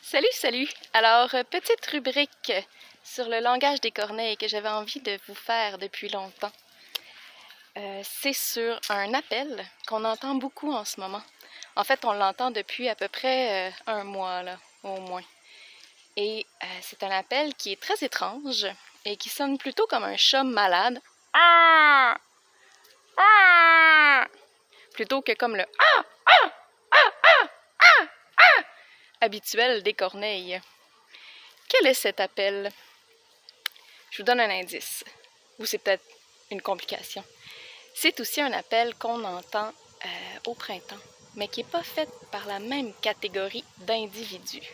Salut, salut! Alors, petite rubrique sur le langage des corneilles que j'avais envie de vous faire depuis longtemps. C'est sur un appel qu'on entend beaucoup en ce moment. En fait, on l'entend depuis à peu près un mois, là, au moins. Et c'est un appel qui est très étrange et qui sonne plutôt comme un chat malade. Ah! Ah! Plutôt que comme le ah! Habituel des corneilles. Quel est cet appel? Je vous donne un indice. Ou c'est peut-être une complication. C'est aussi un appel qu'on entend au printemps, mais qui n'est pas fait par la même catégorie d'individus.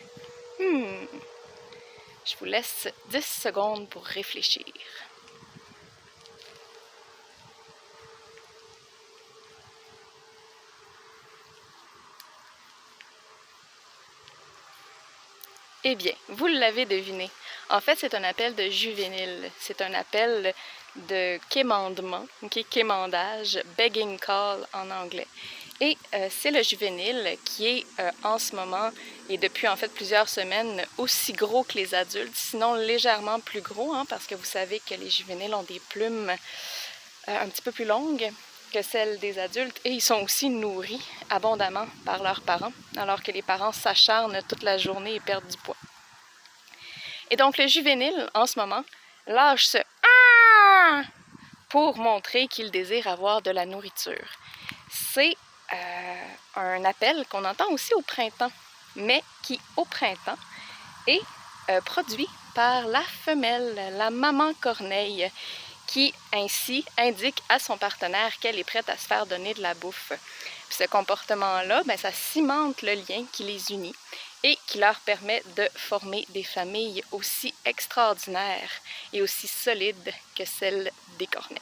Je vous laisse 10 secondes pour réfléchir. Eh bien, vous l'avez deviné. En fait, c'est un appel de juvénile. C'est un appel de quémandement, quémandage, begging call en anglais. Et c'est le juvénile qui est en ce moment, et depuis en fait plusieurs semaines, aussi gros que les adultes, sinon légèrement plus gros, parce que vous savez que les juvéniles ont des plumes un petit peu plus longues que celles des adultes, et ils sont aussi nourris abondamment par leurs parents, alors que les parents s'acharnent toute la journée et perdent du poids. Et donc le juvénile, en ce moment, lâche ce « ah » pour montrer qu'il désire avoir de la nourriture. C'est un appel qu'on entend aussi au printemps, mais qui, au printemps, est produit par la femelle, la maman corneille, qui ainsi indique à son partenaire qu'elle est prête à se faire donner de la bouffe. Puis ce comportement-là, ça cimente le lien qui les unit et qui leur permet de former des familles aussi extraordinaires et aussi solides que celles des corneilles.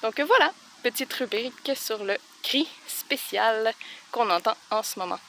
Donc voilà, petite rubrique sur le cri spécial qu'on entend en ce moment.